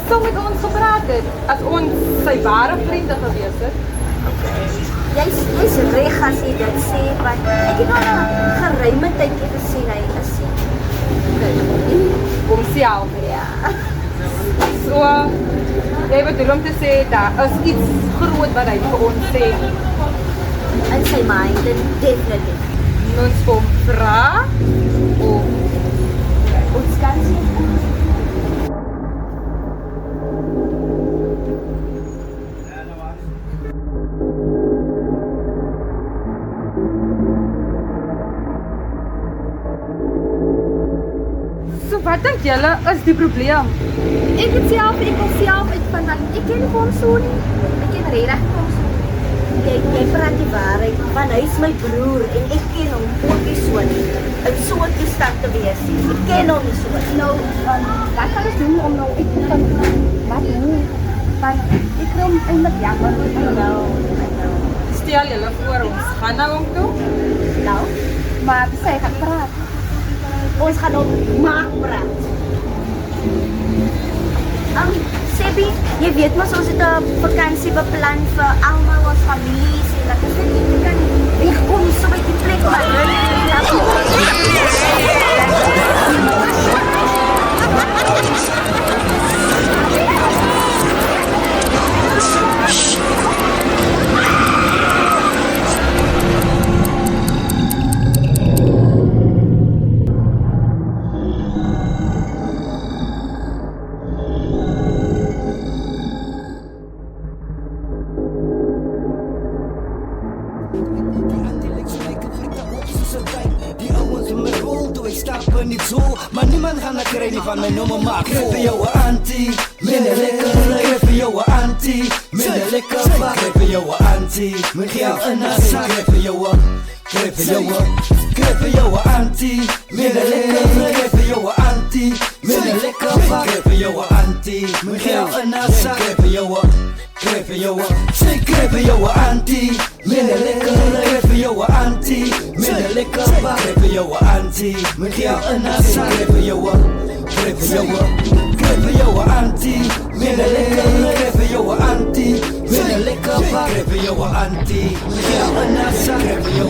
sou met ons gepraat het as ons sy ware vriende gewees het. Jy's reg as jy dit sê, want ek het al 'n geruime tydjie gesien hy is Kom self. ja. So, jy bedoel om te sê, daar is iets groot wat hy vir ons sê. In sy mind, definitely. Ons kom vra, of Ons kan sien. so wat dink julle is die probleem? Ek wil self uitvind, want ek ken hom so nie. Ek ken regtig hom so nie. Jy praat die waarheid, want hy is my broer en ek ken hom ook nie so nie. In so 'n toestand te wees. Ek ken hom nie so nie. Nou, wat kan ons doen om nou uit te vind? Wat doen? Want ek wil hom eintlik jammer, I know. Stel julle voor ons gaan na hom toe. Nou, maar sy gaan praat. Ons gaan hom maak praat. Sebi, jy weet mos ons het 'n vakansie beplan vir almal ons families en dat ons net kan wegkom so by die plek waar maar niemand gaan naar krijgen van mijn nummer maken. Geef jou een anti, minder lekker. Geef jou een anti, minder lekker. Geef jou een anti, met jou een assa. Geef jou een anti, minder lekker. Geef jou een anti, minder lekker. Geef jou een anti, met jou een assa. Geef jou een anti, minder lekker. Geef jou een anti, minder lekker. Geef jou een anti, met jou een assa. Geef jou een anti, minder lekker. Geef jou een anti, minder lekker. Geef jou een anti, met jou een assa. Geef jou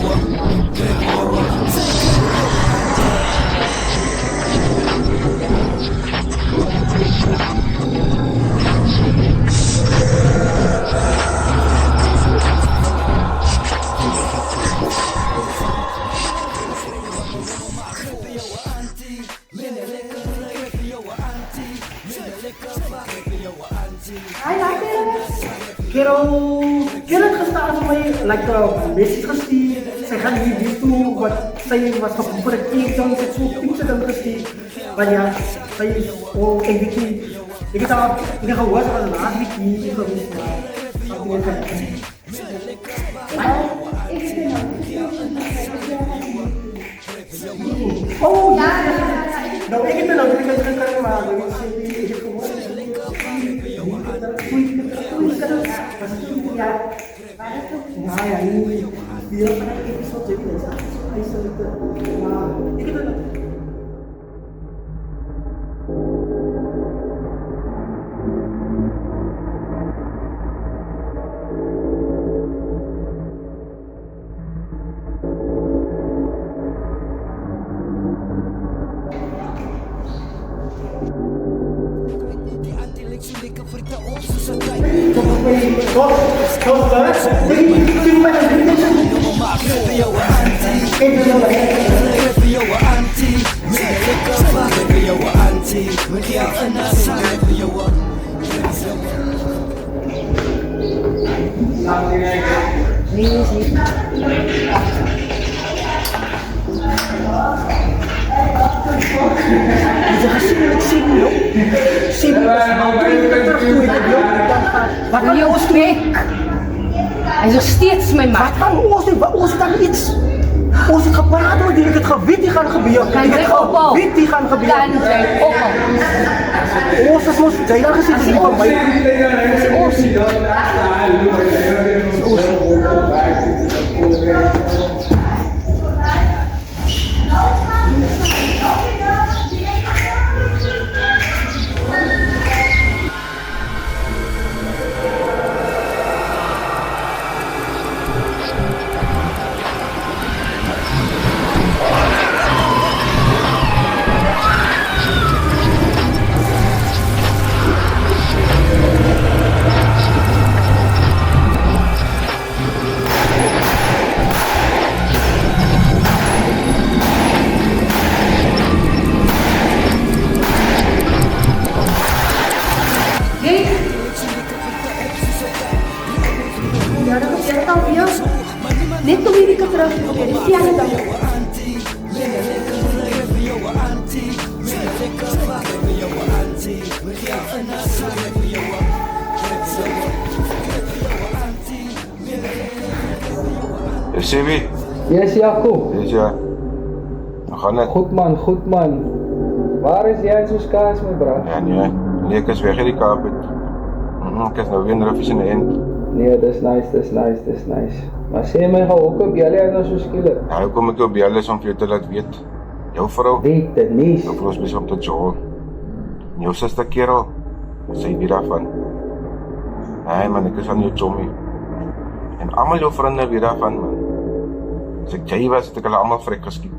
Kerel het gestaan vir my, like message gestuur, sy gaan hier wees toe, wat sy was gevoel vir die keek, dan het so piekse dan gestuur, want ja, sy is, ek weet nie, ek het gehoor, sy was laat week hier gewees, maar, oh ja, nou ek het nou, ek het gekry, maar, ek het gehoor, ja, ini dia kan episode jadi biasa. Nah, ini kan Wat wil jy ons trek? Hy is nog steeds my man. Wat kan ons het dan iets? Ons het gepraat oor dit, ek het geweet die gaan gebeur. Kan jy ophou? Weet die gaan gebeur. Kan jy ophou? Ons is ons, jy dan gesê, dit is van my. Net om hierdie keer terug te probeer, dis die ander dag. Sebi, Yes, Jacob. weet je, we gaan het. Goed man. Waar is jy so skaars, my bra? Ja, nee, ek is weg uit die Kaap het. Ek is nou weer in Ruffies in die end. Nee, dis nice. Maar sê my gou, hoekom bel jy nou so skielik? Ja, hoekom ek jou bel is om vir jou te laat weet. Jou vrou, Weet dit nie. jou vrou is besig om te jol. En jou suster kerel, sy weet daarvan. Nee man, ek is aan jou chommy. En almal jou vriende weet daarvan, man. As ek jy was, het ek hulle almal vrek geskiet.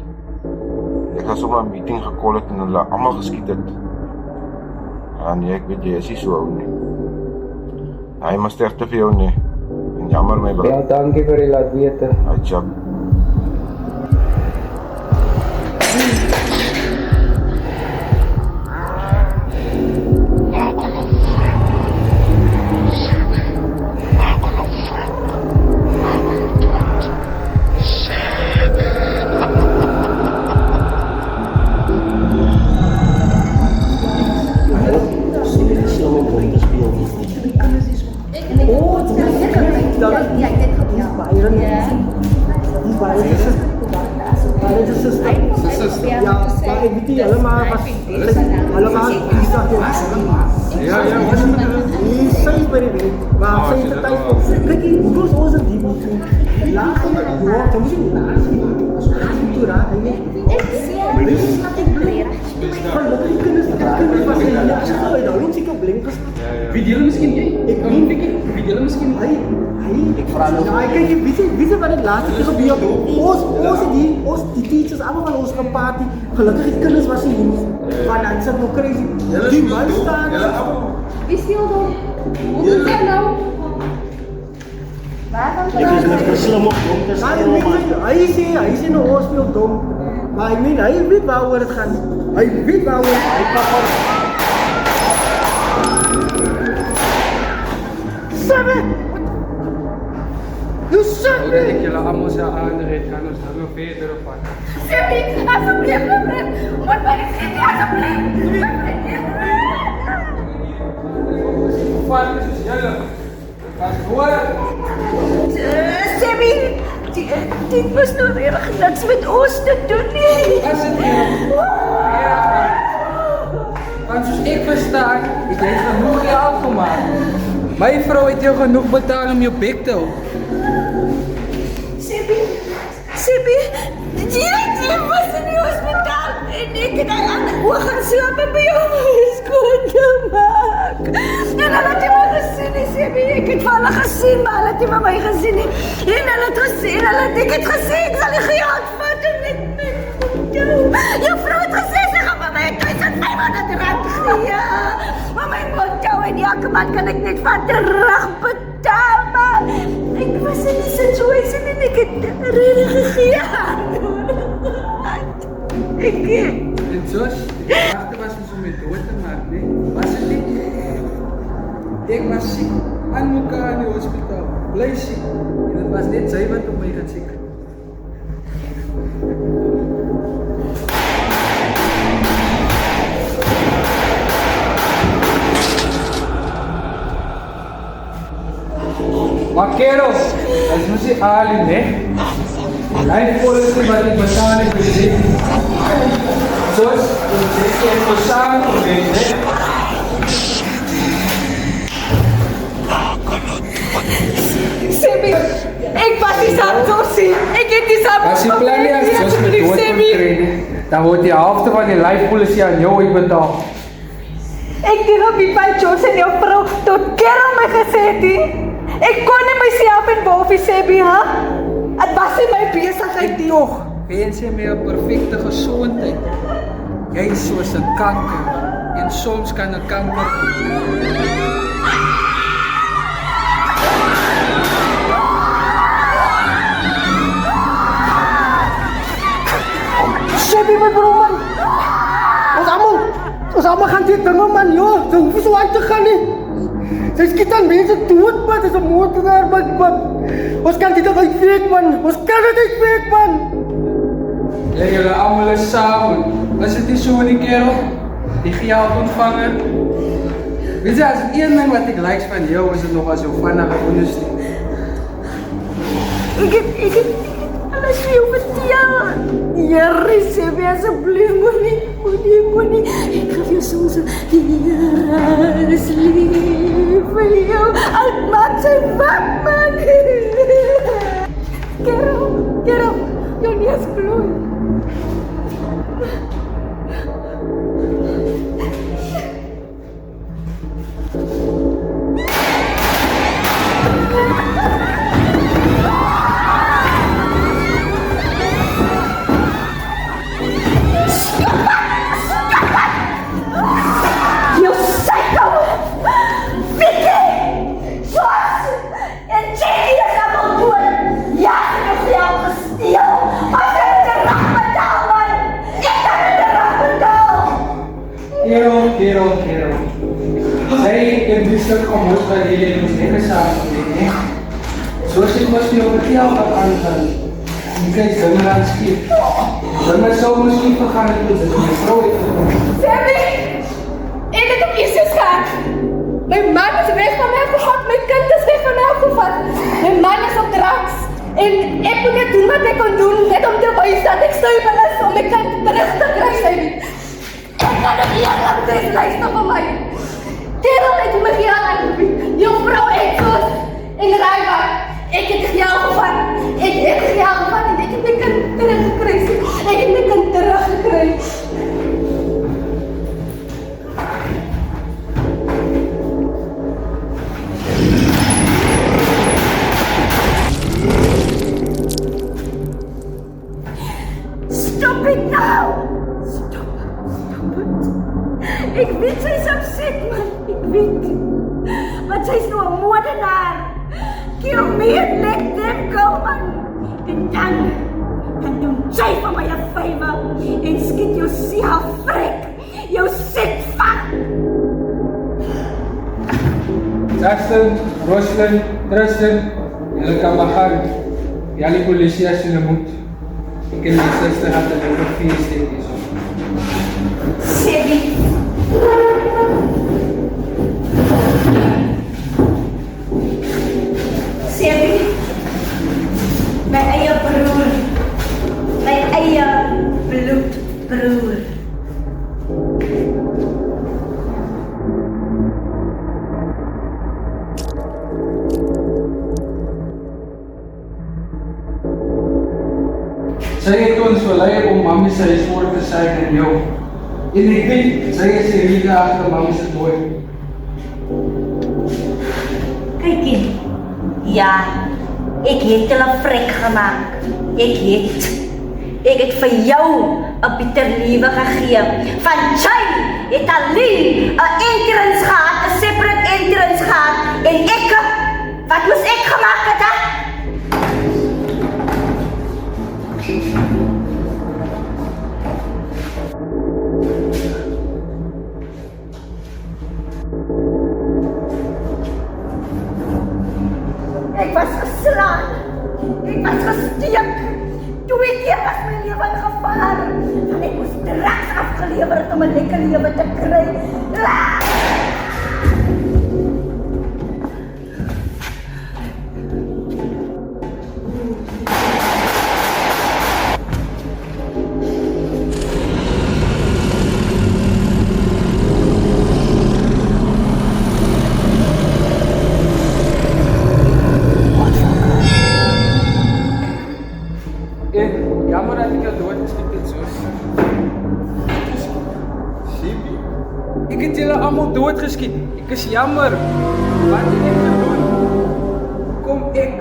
Ek het sommer 'n meeting gekol het en hulle almal geskiet het. Ja nee, ek weet jy is nie so ou nie. Hy maar sterkte vir jou nie. En jammer my bro. Ja, dankie vir die laat weet. Hy chap. Wie julle miskien jy? Ek weet nie, wie julle miskien hy. Ek vra nou. Ja, kyk, wie se wat dit laaste keer gebeur het. Ons die teachers almal van ons gepaard. Gelukkig die kinders was nie hier. Maar dan sit nog crazy. Die man staan. Wie speel dan? Hoe doen jy nou? Ek is net slim op om te speel. Hy sê nou ons speel dom. Maar hy weet waaroor dit gaan. Hy weet waaroor hy papa. Sabe! You sabe! Dat ek julle almal se aanred kan ons nou verder op pad. Sebi, asseblief, meneer. Moet my nie sien nie, asseblief. Wat is julle? Wat hoor? Sebi, dit was nou reg niks met ons te doen nie. As dit hier. Want soos ek verstaan, het jy genoeg geld gemaak. My vrou het jou genoeg betaal om jou bek te hou. Sebi, jy was in die hospitaal en ek het aan die oog gaan slaap by jou skoon gemaak. En hulle het nie my gesien nie, Sebi, ek het van hulle gesien, maar hulle het nie my gesien nie. En hulle het gesê, ek het gesê, ek sal die geld vat en met jou. Jou vrou het gesê, sy gaan vir my 1500 rand gee. Maar my motto en elke maand kan ek net van terug betaal, maar ek was in die situasie en ek het rede gegee. En soos, die gedachte was ons om my dood te maak, nee? Was het nie? Ek was siek, aan mekaar in die hospitaal, bly siek. En het was net sy wat op my gaan siek. Maar kerels, dat is mos nie Ali, nee? Life policy wat ek bestaan het gesê. Soos, ek het bestaan gewees, nee? Sebi, ek was die Santosi. Ek het die Santosi. As jy plan nie as soos met dood moet kry, dan word die helfte van die life policy aan jou uitbetaal. Ek het op die by Jones en jou vrou tot kerel my gesê het. Ek kon nie myself en Wolfie Sebi, ha? Het was nie my besigheid nie. Toch, wens jy my 'n perfekte gesondheid. Jy is soos 'n kanker en soms kan 'n kanker Sebi my bro man. Ons almal gaan dit dinge man, joh. Jy hoef nie so aan te gaan nie. Sy skiet aan mense dood, man. Dis 'n moordenaar, man. Ons kan dit nog uitweek, man. Ons kan dit uitweek, man. Ja, jullie allemaal is samen. Was het niet zo die kerel? Die geld ontvangen? Weet je, als één ding wat ik likes van jou is het nog wel zo vanaf ondersteun. Ik heb alles vir jou vertel. Jerry, sê my asseblief, moenie. Ek gee jou soms die Here is lief vir jou. Al maak sy wat, man. Kerel, jou neus bloei. Kerel. Zij heeft dit stuk gehoord waar jullie ons lekker samen doen. Zoals ik was nu over jou wat aangaan. Je kijkt dingen aan het schip. Dan met zo misschien vergaan het doen. Dat is mijn vrouw heeft gedaan. Sammy! Ik heb op je zus gehad. Mijn man is weg van mij gevat. Mijn kind is weg van mij gevat. Mijn man is op drugs. En ik moet net doen wat ik kon doen. Net om te wijzen dat ik zuiver is om mijn kind terug te krijgen. Ik kan het niet aan deze luisteren van mij. Kerel, ik moet me hier aan doen. Juffrouw, ik zus. In de rijbaan. Ik heb het jou gevat. Ik heb het jou gevat en ik heb mijn kind teruggekregen. Ik heb mijn kind teruggekregen. Stop it now! Stop it. Ik weet sy is upset, man. Ik weet. Want sy is nou 'n moordenaar. Kill me and let them go, man. En dan doen sy van my 'n favour en skiet jou self vrek. Jou sit vang. Justin, Roslyn, Tristan, jullie kan maar gaan. Ja, die politie als jullie moet. Ik ken mijn zuster had een lekker feest in die zon. Sebi. Sebi. My eie broer. My eie bloedbroer. Sy het ons verlei om mami sy huismoord te sy en jou. En ek weet, sy is die rede agter mami se dood. Kykie. Ja, ek het hulle vrek gemaak. Ek het vir jou 'n bitter lewe gegee. Van jy het alleen 'n entrance gehad, 'n separate entrance gehad en ek, wat moes ek gemaak het, hè? Ek was geslaan. Ek was gesteek. 2 keer was my lewe in gevaar. En ek moes drugs afgelewer het om 'n lekker lewe te kry. Jammer dat ek jou dood geskiet het, sus. Sibi? Ek het julle almal doodgeskiet. Ek is jammer. Wat het ek gedoen? Kom ek.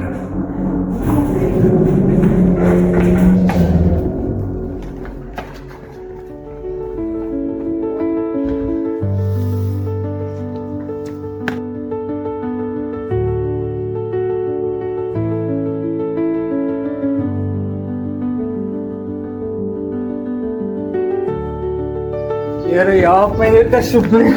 Here, help my net asseblief.